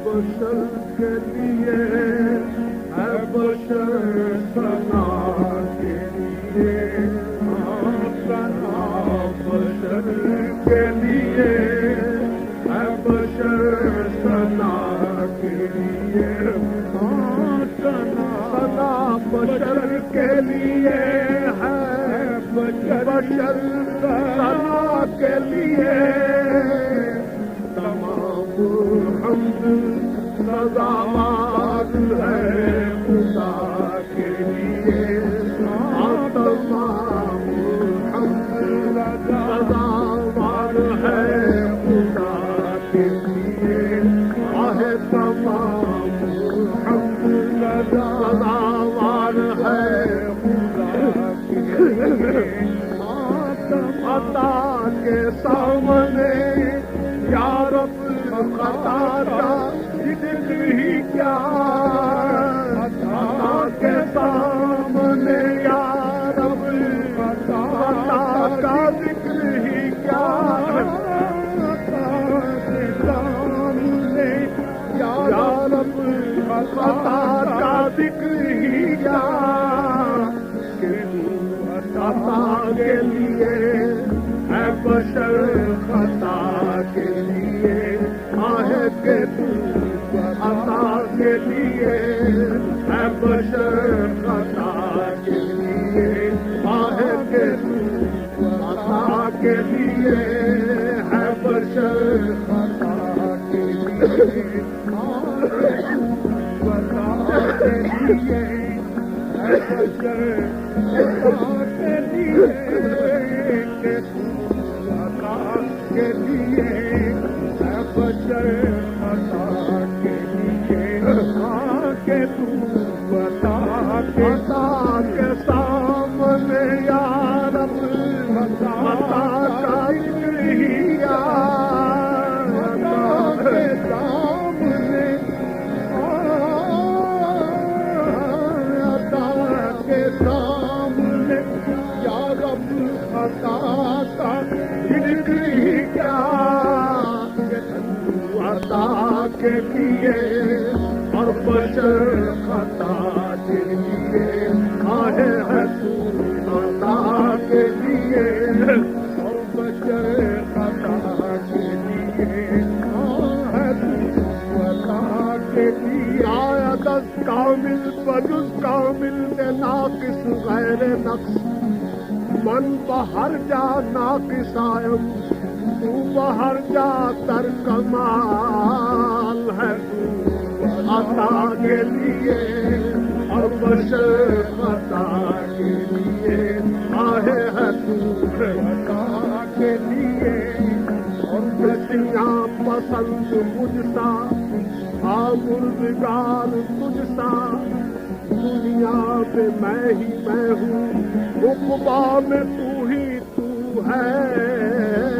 بشر کے لیے ہے بشر سنا کے لیے سنا بشر کے لیے ہے بشر سنا کے لیے سنا بشر کے لیے ہے بشر سنا کے لیے تمام حمد سزاوار ہے خدا کے لیے تمام حمد سزاوار ہے خدا کے لیے تمام حمد سزاوار ہے خدا کے لیے عطا کے سامنے یا رب خطا کا ذکر ہی کیا عطا کے سامنے یا رب خطا کا ذکر ہی کیا عطا کے سامنے یا رب خطا کا ذکر ہی کیا عطا کے لیے ہے بشر خطا کے لیے آہے کہ تو عطا کے لیے ہے بشر خطا کے لیے آہے کہ تو عطا کے لیے ہے بشر خطا کے لیے خطا کے لیے ہے بشر خطا کے لیے کہ تو کے لیے ہے بشر خطا کے لیے کہ تو بتا کے سامنے یا رب خطا کا ذکر ہی کیا کے سامنے عطا کے سامنے یا رب خطا کا ذکر ہی کیا عطا کے لیے اور بشر خطا کے لیے آئے ہے تو عطا کے لیے اور بشر خطا کے لیے ہے تو عطا کے لیے آیا دس کامل بجز کامل کے ناقص غیر نقص من بہر جا ناقص آئم تو بہر جا تر کمال ہے تو عطا کے لیے اور بشر خطا کے لیے آئے ہے تو عطا کے لیے اور بسیاں پسند مجھ سا آمردگار تجھ سا دنیا میں ہی میں ہوں عقبا میں تو ہی تو ہے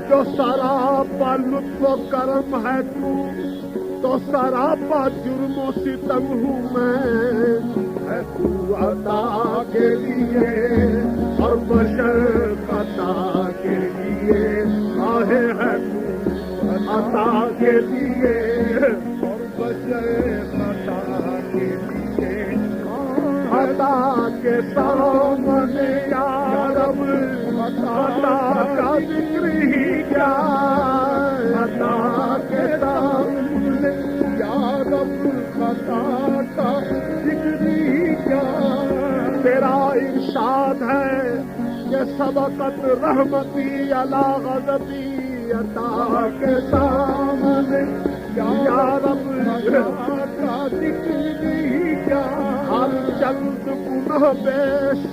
جو سراپا لطف و کرم ہے تو سراپا جرم و ستم ہوں میں ہے تو عطا کے لیے اور بشر خطا کے لیے آہے ہے تو عطا کے لیے اور بشر خطا کے لیے عطا کے سامنے یا رب خطا کا ذکر ہی کیا عطا کے سامنے یا رب خطا کا ذکر ہی کیا تیرا ارشاد ہے کہ سبقت رحمتی علی غضبی عطا کے سامنے یا رب کا ذکر ہی کیا ہر چند گناہ پیش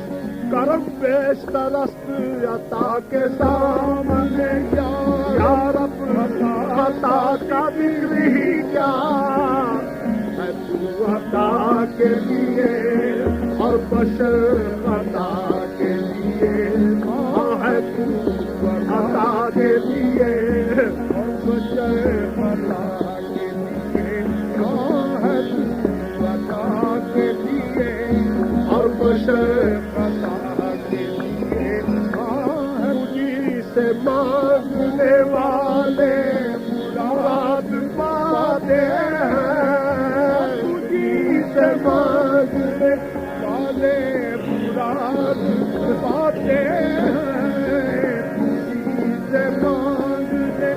کرم پیش ترست عطا کے سامنے یا رب عطا کا ذکر ہی کیا ہے تو عطا کے لیے اور بشر خطا کے لیے ہے تو عطا کے لیے اور بشر خطا کے لیے ہے تو عطا سے مانگنے والے مراد پاتے ہیں، تجھی سے مانگنے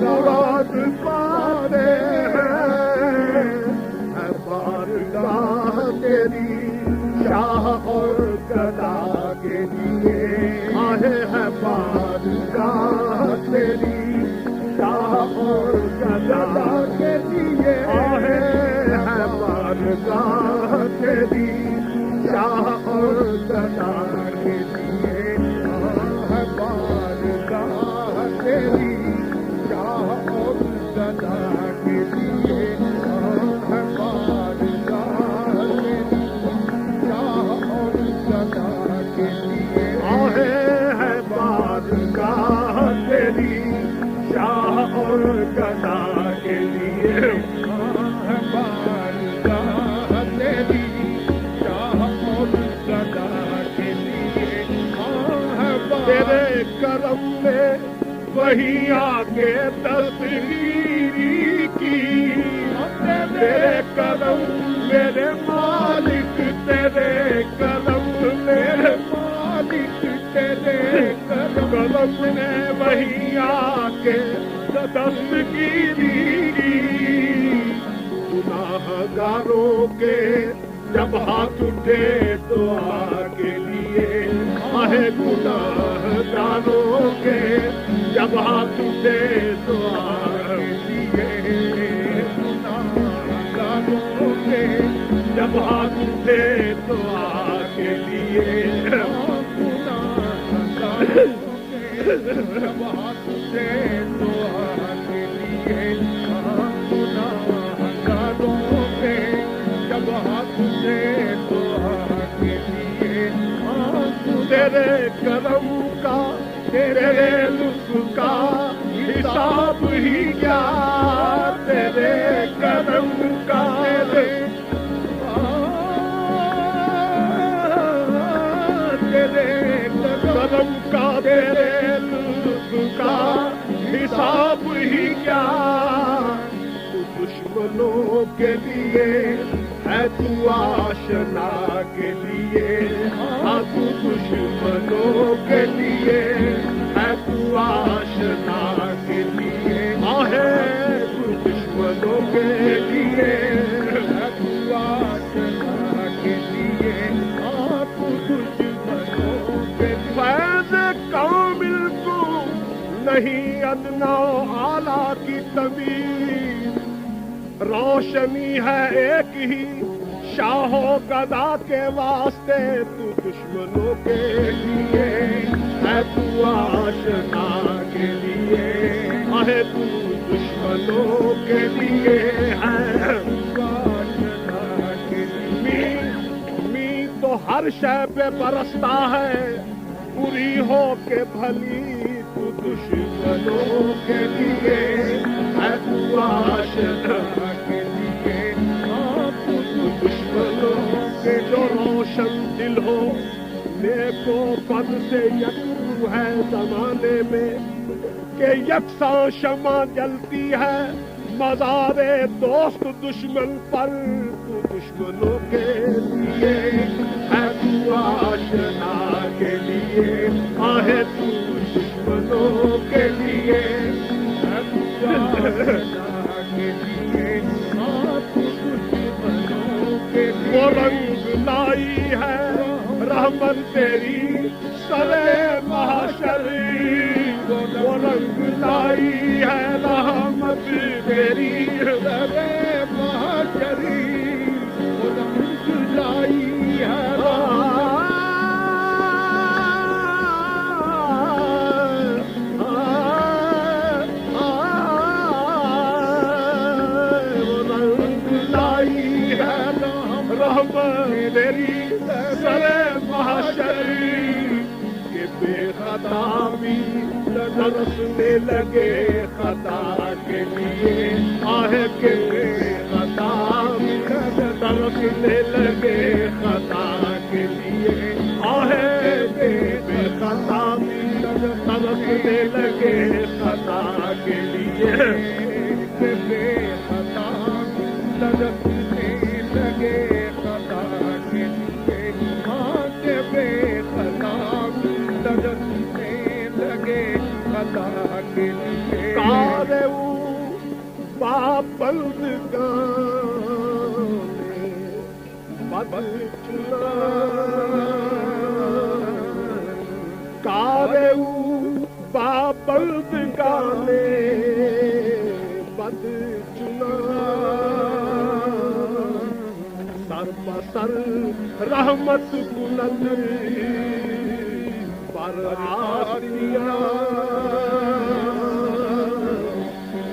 مراد پاتے ہیں، بارگاہ تیری شاہ اور گدا کے لیے آئے ہیں، بارگاہ تیری شاہ اور گدا کے لیے آئے ہیں، بارگاہ تیری شاہ اور گدا کے لیے ہے، بارگاہ تیری شاہ اور گدا کے لیے ہے، بارگاہ تیری شاہ اور گدا کے لیے آئے ہیں، بارگاہ تیری شاہ اور گدا کے لیے ہے، بارگاہ تیری شاہ اور گدا کے لیے ہے، تیرے کرم میں وہی آگے دستگیری کی، تیرے کرم میرے مالک، تیرے کرم میرے مالک، تیرے کرم نے وہی آگے دستگیری کی، گناہ گاروں کے جب ہاتھ اٹھے دعا کے لیے آئے، گناہ گاروں کے جب ہاتھ اٹھے دعا کے لیے، گناہ گاروں کے جب ہاتھ اٹھے دعا کے لیے، گناہ گاروں کے جب ہاتھ اٹھے دعا کے لیے، گناہ گاروں کے جب ہاتھ اٹھے دعا کے لیے، تیرے کرم کا تیرے لطف کا حساب ہی کیا، تیرے کرم کا تیرے کرم کا تیرے لطف کا حساب ہی کیا، تو دشمنوں کے لیے ہے، تو آشنا کے لیے ہاں، تو دشمنوں کے لیے ہے، تو آشنا کے لیے آئے، تو دشمنوں کے لیے ہے، تو آشنا کے لیے ہاں، تو دشمنوں کے فیض کامل کو نہیں ادنا اعلیٰ کی تمیز، روشنی ہے ایک ہی شاہ و گدا کے واسطے، تو دشمنوں کے لیے ہے، تو آشنا کے لیے ہے، تو دشمنوں کے لیے ہے، آشنا کے لیے، می تو ہر شے پہ برستا ہے، بری ہو کے بھلی، تو دشمنوں کے لیے ہے، تو آشنا کے لیے ہاں، تو دشمنوں کے جو روشن دل ہو، نیک و بد سے یکرو ہے زمانے میں، کہ یکساں شمع جلتی ہے مزار دوست دشمن پر، تو دشمنوں کے لیے ہے، تو آشنا کے لیے آئے، تو دشمنوں کے لیے ہے، تو آشنا کے لیے ہاں، تو دشمنوں کے لیے وہ رنگ لائی ہے رحمت تیری سرے محشر، وہ رنگ لائی ہے رحمت تیری سرے محشر، وہ رنگ لائی ہے رحمت تیری سرے محشر، خطا بھی ترسنے لگے خطا کے لیے آہ کے بے خطا بھی ترسنے لگے خطا کے لیے آہ کے بے خطا بھی ترسنے لگے خطا کے لیے بے خطا ترسنے لگے خطا کے لیے آہ کے بے خطا ترسنے لگے خطا کے لیے کارے پابندگانے بدل چنا کارے پابندگانے بدل چنا سر بسر رحمت کنند پر آسیاں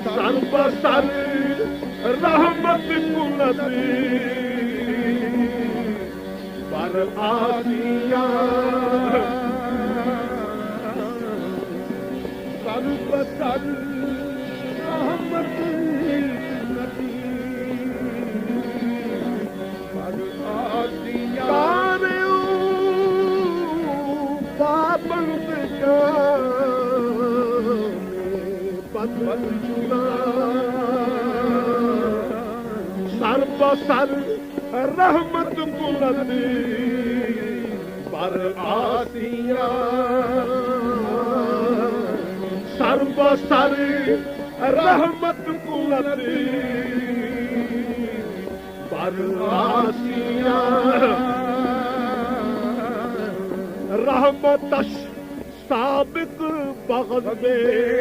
سر بسر رحمت کنند پر آسیاں سر بسر رحمت کنند پر آسیاں بدل چنا سر بسر رحمت کنند پر آسیاں سر بسر رحمت کنند پر آسیاں رحمتش سابق بغض میں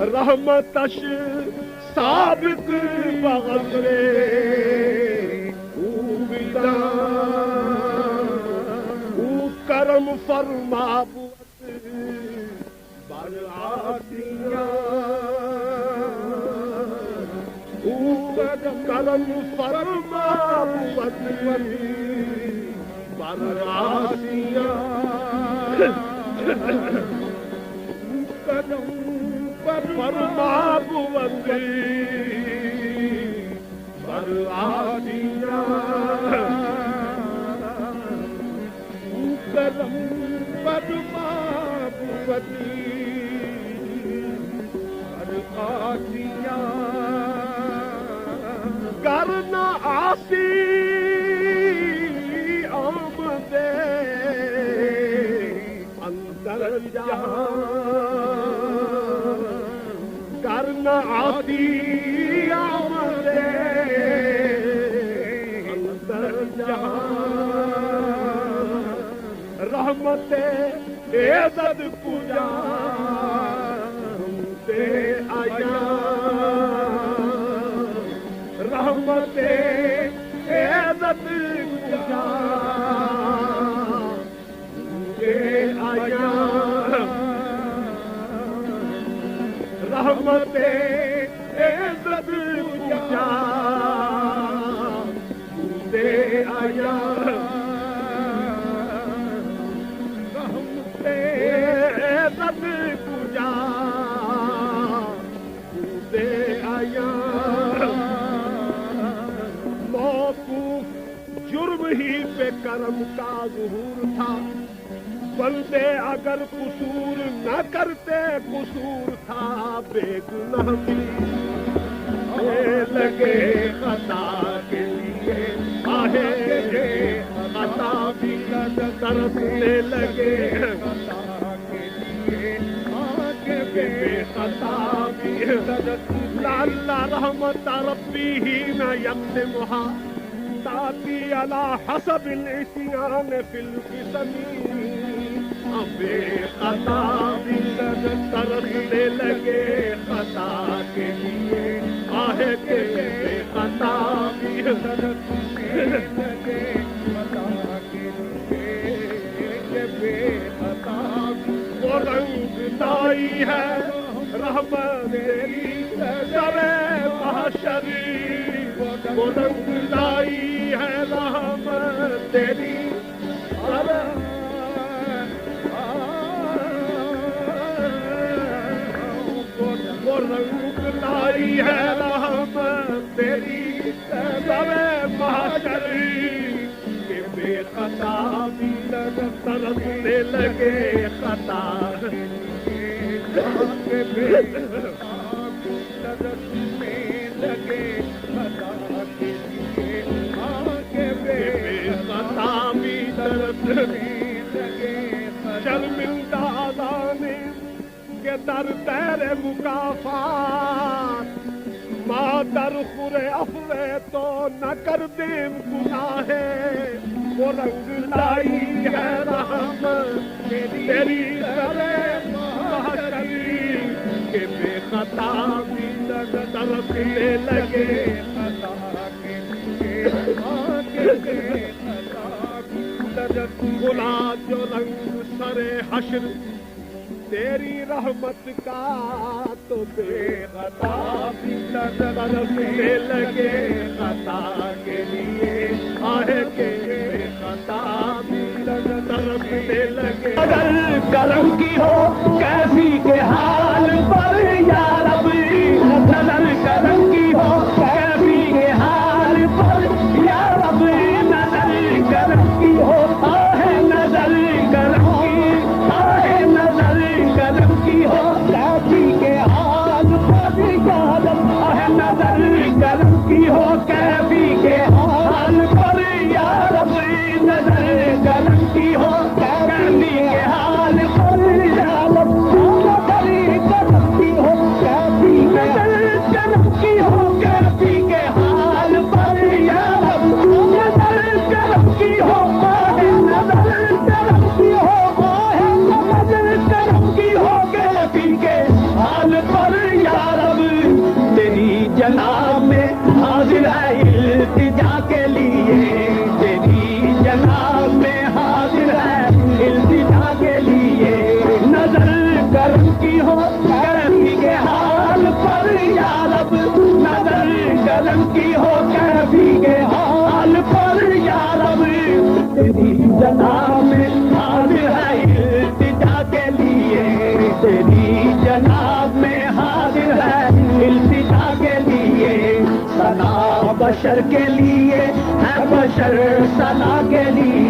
رحمتش سابق بغض میں او کرم فرما بود بر آسیاں او کرم فرما بود بر آسیاں کرم فرما بود بر آسیاں کرم فرما بود بر آسیاں کرنا آسی آمدے اندر جہاں کرنا آسی آمدے اندر جہاں رحمت عزت پوجا دے آیا رحمت عزت پوجا دے آیا رحمت عزت پوجا دے آیا رحمت عزت پوجا دے آیا موقوف جرم ہی پہ کرم کا ظہور تھا بندے اگر قصور نہ کرتے قصور تھا بے گناہ بھی لگے خطا کے لیے آہے خطا بھی ترسنے لگے خطا کے لیے آگے بے خطا بھی لعل رحمت ربی ہی نہ یقسمها تأتی على حسب العصیان فی القسم بے خطا بھی ترسنے لگے خطا کے لیے آہے کے بے خطا بھی ترسنے لگے خطا کے لیے بے خطا بھی وہ رنگ لائی ہے رحمت تیری سر محشری وہ رنگ لائی ہے رحمت تیری وہ رنگ لائی ہے رحمت تیری سب محشر کہ بے خطا بھی ترسنے لگے خطا کہ بے ترسنے لگے خطا کے لیے کہ بے خطا بھی ترسنے لگے شرمندہ آزانے کہ در تیر مکافات ماں در خورے افوے تو نہ کر دیم گناہ وہ رنگ لائی ہے رحمت تیری سر محشری کہ بے خطا بھی ترسنے لگے خطا کے لیے بلا جو رنگ سر حشر تیری رحمت کا تو بے خطا بھی ترسنے لگے خطا کے لیے آہ کے خطا بھی ترسنے لگے اگر کرم کی ہو کیسی کے حال پر یا رب نظر کرم کی ہو کیسی کے حال پر یا رب نظر کرم کی ہو آہ نظر کرم کی آہ نظر کرم کی ہو کیفی کے حال پر یا رب آہ نظر کرم کی ہو کیفی کے حال پر یا رب نظر کرم کی ہو کیفی کے حال پر یا رب نظر کرم کی ہو کیفی نظر کرم کی ہو کیفی کے حال پر یا رب نظر کرم کی ہو نظر کرم کی ہو نظر کرم کی ہو کیفی کے حال پر یا رب تیری جناب میں حاضر ہے التجا کے لیے تیری جناب میں حاضر ہے التجا کے لیے نظر کرم کی ہو کیفی کے حال پر یا رب نظر کرم کی ہو کیفی کے حال پر یا رب تیری جناب میں حاضر ہے التجا کے لیے تیری جناب میں حاضر ہے التجا کے لیے ثنا بشر کے لیے ہے بشر ثنا کے لیے